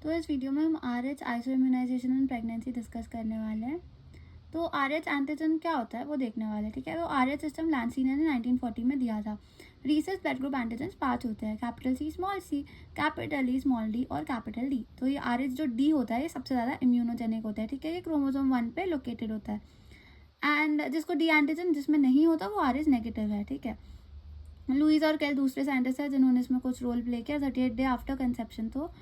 तो इस वीडियो में हम RH iso immunization in pregnancy discuss करने वाले हैं। तो RH एंटीजन क्या होता है वो देखने वाले हैं, ठीक है। तो RH सिस्टम लैंसीना ने 1940 में दिया था। रीसेस ब्लड ग्रुप एंटीजन 5 होते हैं, capital C small c, capital E small d और कैपिटल D। तो ये RH जो D होता है ये सबसे ज़्यादा इम्यूनोजेनिक होता है, ठीक है। ये क्रोमोसोम 1 पे लोकेटेड होता है। एंड जिसको D एंटीजन जिसमें नहीं होता वो RH नेगेटिव है, ठीक है। लुइस और कैल दूसरे साइंटिस्ट हैं जिन्होंने इसमें कुछ रोल प्ले किया 38 डे आफ्टर कंसेप्शन। तो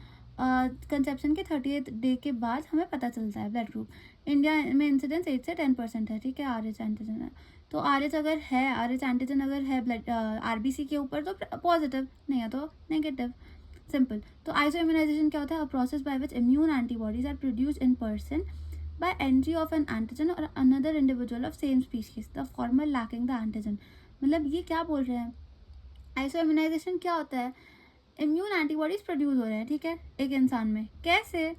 कंसेप्शन के 38 डे के बाद हमें पता चलता है ब्लड ग्रुप। इंडिया में इंसिडेंस 8 से 10% है, ठीक है। RH एंटीजन है तो RH अगर है, RH एंटीजन अगर है ब्लड RBC के ऊपर तो पॉजिटिव, नहीं है तो नेगेटिव, सिंपल। तो आइसो इम्यूनाइजेशन क्या होता है? A process by which immune antibodies are produced in person by entry of an antigen or another individual of same species, the former lacking the antigen। मतलब ये क्या बोल रहे हैं? आइसो इम्यूनाइजेशन क्या होता है? इम्यून एंटीबॉडीज प्रोड्यूस हो रहे हैं, ठीक है, एक इंसान में। कैसे?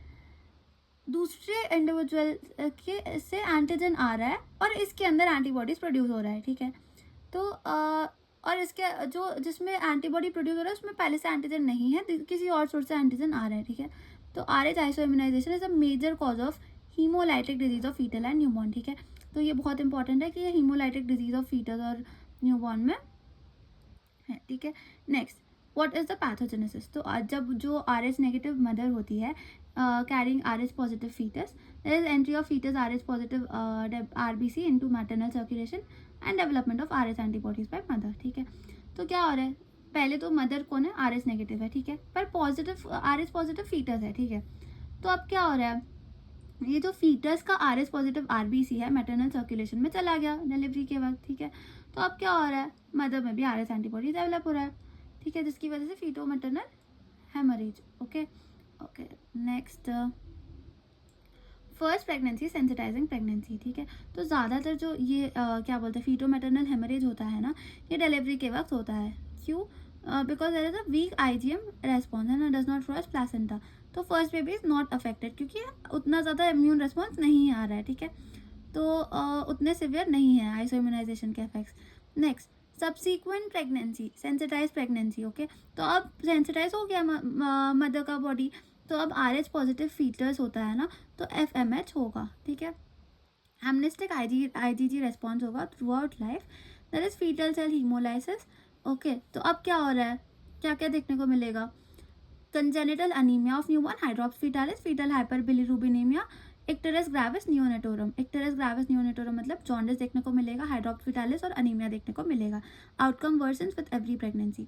दूसरे इंडिविजुअल के से एंटीजन आ रहा है और इसके अंदर एंटीबॉडीज प्रोड्यूस हो रहा है, ठीक है। तो और इसके जो जिसमें एंटीबॉडी प्रोड्यूस हो रहा है उसमें पहले से एंटीजन नहीं है, किसी और सोर्स से एंटीजन आ रहा है, ठीक है। तो RH iso immunisation is a major cause of haemolytic disease of fetal and newborn, ठीक है। तो ये बहुत इंपॉर्टेंट है कि ये हीमोलाइटिक डिजीज ऑफ फीटल और न्यूबॉर्न में है, ठीक है। Next, what is the pathogenesis? तो जब जो RH नेगेटिव मदर होती है carrying RH positive fetus, there is entry of fetus RH positive RBC into maternal circulation and development of RH antibodies by mother, ठीक है। तो क्या हो रहा है? पहले तो मदर कौन है? RH नेगेटिव है, ठीक है, पर पॉजिटिव RH पॉजिटिव फीटस है, ठीक है। तो अब क्या हो रहा है? ये जो फीटस का RH पॉजिटिव RBC है मैटरनल सर्कुलेशन में चला गया डिलीवरी के वक्त, ठीक है। तो अब क्या हो रहा है? मदर में भी RH एंटीबॉडी डेवलप हो रहा है, ठीक है, जिसकी वजह से feto maternal haemorrhage. Okay okay, next, first pregnancy sensitising pregnancy, ठीक है। तो ज़्यादातर जो ये क्या बोलते हैं फीटो मैटरनल हेमरेज होता है ना, ये डिलीवरी के वक्त होता है। क्यों? Because there is a weak IgM response and does not cross placenta. तो first baby is not affected क्योंकि उतना ज़्यादा इम्यून रेस्पॉन्स नहीं आ रहा है, ठीक है। तो उतने सिवियर नहीं है आइसो इम्यूनाइजेशन के effects. Next, subsequent pregnancy sensitise pregnancy, okay. तो अब सेंसिटाइज हो गया मदर का बॉडी, तो अब RH पॉजिटिव फीटर्स होता है ना, तो FMH होगा, ठीक है। एमनेस्टिक IgG रेस्पॉन्स होगा throughout life, that is fetal cell haemolysis, okay. तो अब क्या हो रहा है? क्या क्या देखने को मिलेगा? Congenital anaemia of newborn, hydrops fetalis, fetal hyperbilirubinemia, icterus gravis neonatorum. Icterus gravis neonatorum मतलब जॉन्डिस देखने को मिलेगा, हाइड्रोप्स फीटालिस और अनीमिया देखने को मिलेगा। Outcome versions with every pregnancy.